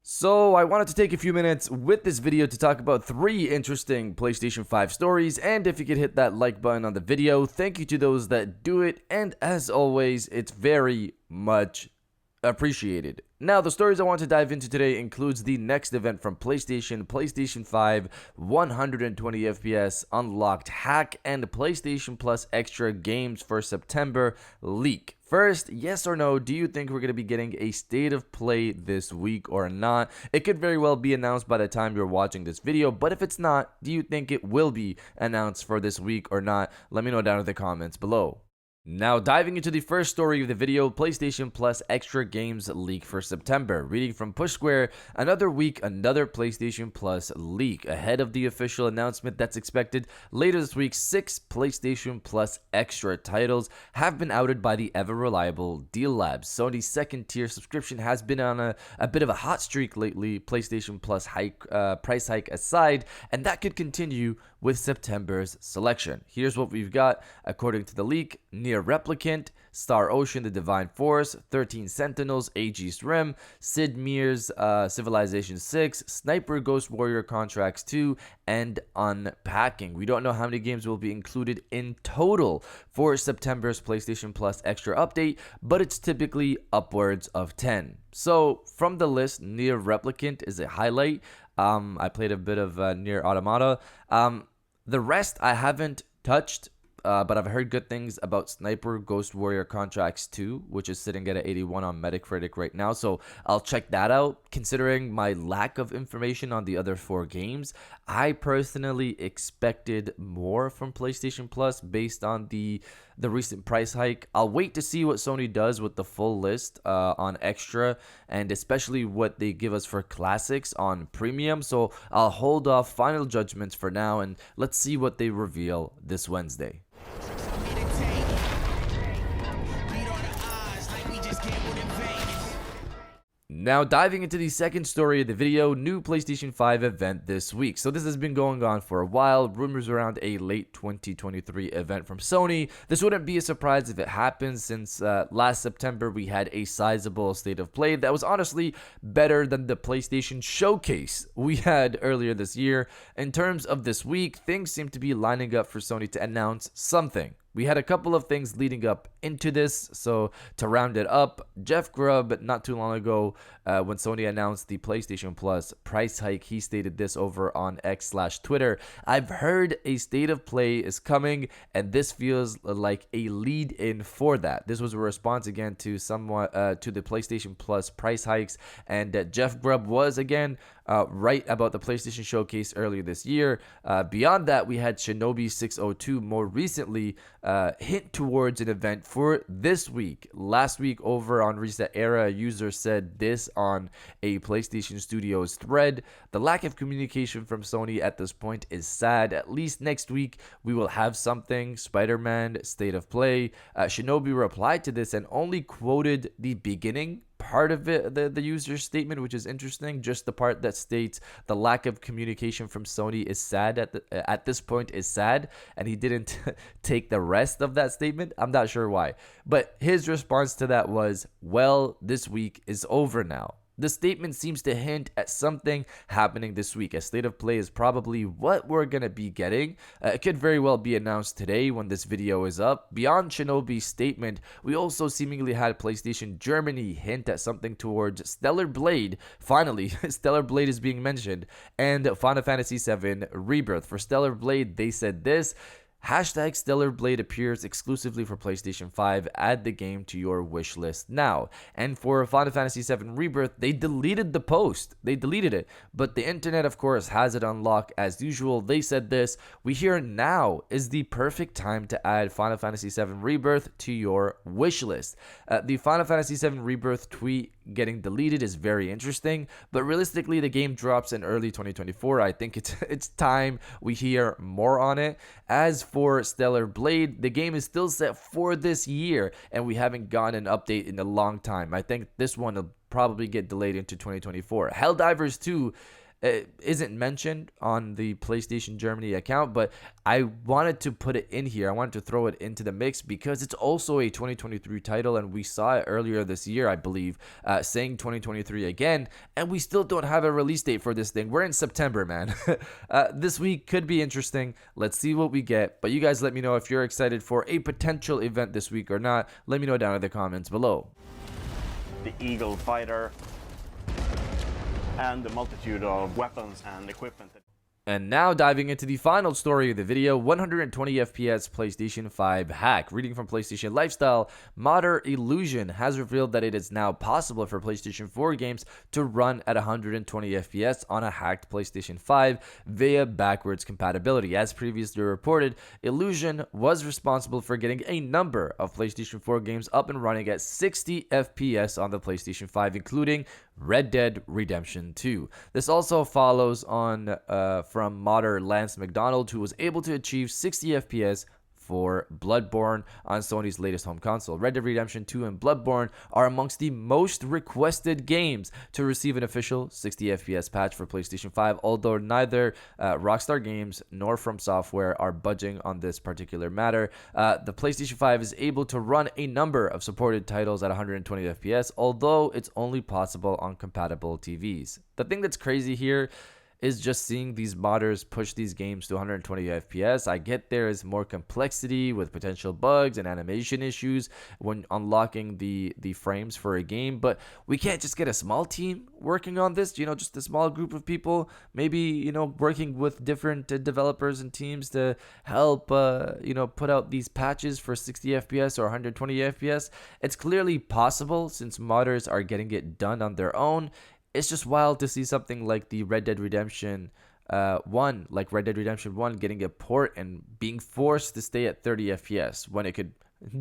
So I wanted to take a few minutes with this video to talk about 3 interesting PlayStation 5 stories, and if you could hit that like button on the video, thank you to those that do it, and as always, it's very much appreciated. Now, the stories I want to dive into today includes the next event from PlayStation 5 120 FPS Unlocked Hack, and PlayStation Plus Extra Games for September leak. First, yes or no, do you think we're going to be getting a state of play this week or not? It could very well be announced by the time you're watching this video, but if it's not, do you think it will be announced for this week or not? Let me know down in the comments below. Now, diving into the first story of the video, PlayStation Plus Extra Games leak for September. Reading from Push Square, another week, another PlayStation Plus leak. Ahead of the official announcement that's expected later this week, 6 PlayStation Plus Extra titles have been outed by the ever-reliable Deal Labs. Sony's second-tier subscription has been on a bit of a hot streak lately, PlayStation Plus price hike aside, and that could continue with September's selection. Here's what we've got. According to the leak, Near Replicant, Star Ocean The Divine Force, 13 Sentinels, Aegis Rim, Sid Meier's Civilization 6, Sniper Ghost Warrior Contracts 2, and Unpacking. We don't know how many games will be included in total for September's PlayStation Plus Extra update, but it's typically upwards of 10. So from the list, Near Replicant is a highlight. I played a bit of Near Automata. The rest I haven't touched, but I've heard good things about Sniper Ghost Warrior Contracts 2, which is sitting at an 81 on Metacritic right now, so I'll check that out. Considering my lack of information on the other 4 games, I personally expected more from PlayStation Plus based on the recent price hike. I'll wait to see what Sony does with the full list on Extra, and especially what they give us for Classics on Premium, so I'll hold off final judgments for now, and let's see what they reveal this Wednesday. Now, diving into the second story of the video, new PlayStation 5 event this week. So this has been going on for a while. Rumors around a late 2023 event from Sony. This wouldn't be a surprise if it happens, since last September we had a sizable state of play that was honestly better than the PlayStation Showcase we had earlier this year. In terms of this week, things seem to be lining up for Sony to announce something. We had a couple of things leading up into this, so to round it up, Jeff Grubb, not too long ago, when Sony announced the PlayStation Plus price hike, he stated this over on X/Twitter. "I've heard a state of play is coming, and this feels like a lead-in for that." This was a response again to to the PlayStation Plus price hikes, and Jeff Grubb was again right about the PlayStation Showcase earlier this year. Beyond that, we had Shinobi 602 more recently hint towards an event for this week. Last week over on Reset Era, a user said this on a PlayStation Studios thread: "The lack of communication from Sony at this point is sad. At least next week we will have something. Spider-Man State of Play." Shinobi replied to this and only quoted the beginning part of it, the user's statement, which is interesting. Just the part that states the lack of communication from Sony is sad at this point is sad, and he didn't take the rest of that statement. I'm not sure why, but his response to that was, "Well, this week is over now." The statement seems to hint at something happening this week. A state of play is probably what we're going to be getting. It could very well be announced today when this video is up. Beyond Shinobi's statement, we also seemingly had PlayStation Germany hint at something towards Stellar Blade. Finally, Stellar Blade is being mentioned, and Final Fantasy VII Rebirth. For Stellar Blade, they said this: "Hashtag Stellar Blade appears exclusively for PlayStation 5. Add the game to your wish list now." And for Final Fantasy VII Rebirth, they deleted the post. They deleted it. But the internet, of course, has it on lock as usual. They said this: "We hear now is the perfect time to add Final Fantasy VII Rebirth to your wish list." The Final Fantasy VII Rebirth tweet getting deleted is very interesting, but realistically, the game drops in early 2024. I think it's time we hear more on it. As for Stellar Blade, the game is still set for this year, and we haven't gotten an update in a long time. I think this one will probably get delayed into 2024. Helldivers 2 isn't mentioned on the PlayStation Germany account, but I wanted to put it in here. I wanted to throw it into the mix because it's also a 2023 title, and we saw it earlier this year, I believe, saying 2023 again, and we still don't have a release date for this thing. We're in September, man. This week could be interesting. Let's see what we get, but you guys let me know if you're excited for a potential event this week or not. Let me know down in the comments below. The Eagle fighter and the multitude of weapons and equipment. And now diving into the final story of the video, 120 FPS PlayStation 5 hack. Reading from PlayStation Lifestyle, modder Illusion has revealed that it is now possible for PlayStation 4 games to run at 120 FPS on a hacked PlayStation 5 via backwards compatibility. As previously reported, Illusion was responsible for getting a number of PlayStation 4 games up and running at 60 FPS on the PlayStation 5, including Red Dead Redemption 2. This also follows on from modder Lance McDonald, who was able to achieve 60 FPS for Bloodborne on Sony's latest home console. Red Dead Redemption 2 and Bloodborne are amongst the most requested games to receive an official 60 FPS patch for PlayStation 5, although neither Rockstar Games nor From Software are budging on this particular matter. The PlayStation 5 is able to run a number of supported titles at 120 FPS, although it's only possible on compatible TVs. The thing that's crazy here is just seeing these modders push these games to 120 FPS. I get there is more complexity with potential bugs and animation issues when unlocking the frames for a game, but we can't just get a small team working on this, just a small group of people, maybe, working with different developers and teams to help, put out these patches for 60 FPS or 120 FPS. It's clearly possible since modders are getting it done on their own. It's just wild to see something like the Red Dead Redemption 1, like Red Dead Redemption 1 getting a port and being forced to stay at 30 FPS when it could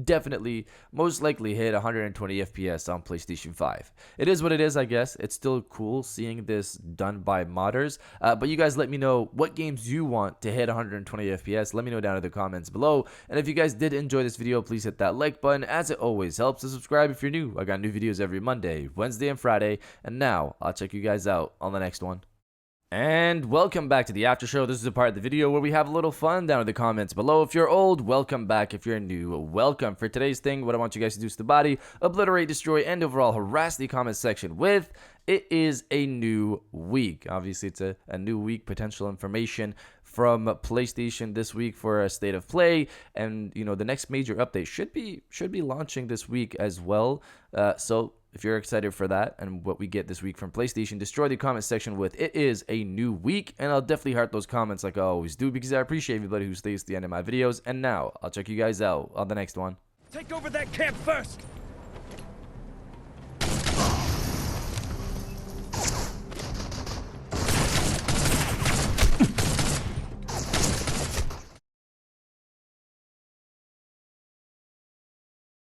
definitely, most likely hit 120 FPS on PlayStation 5. It is what it is, I guess. It's still cool seeing this done by modders. But you guys let me know what games you want to hit 120 FPS. Let me know down in the comments below. And if you guys did enjoy this video, please hit that like button, as it always helps. To subscribe if you're new. I got new videos every Monday, Wednesday, and Friday. And now I'll check you guys out on the next one. And welcome back to the after show. This is a part of the video where we have a little fun down in the comments below. If you're old, welcome back. If you're new, welcome. For today's thing, what I want you guys to do is to body, obliterate, destroy, and overall harass the comment section with "It is a new week." Obviously, it's a new week. Potential information from PlayStation this week for a state of play, and the next major update should be launching this week as well. So if you're excited for that and what we get this week from PlayStation, destroy the comment section with "It is a new week," and I'll definitely heart those comments like I always do because I appreciate everybody who stays to the end of my videos. And now I'll check you guys out on the next one. Take over that camp first!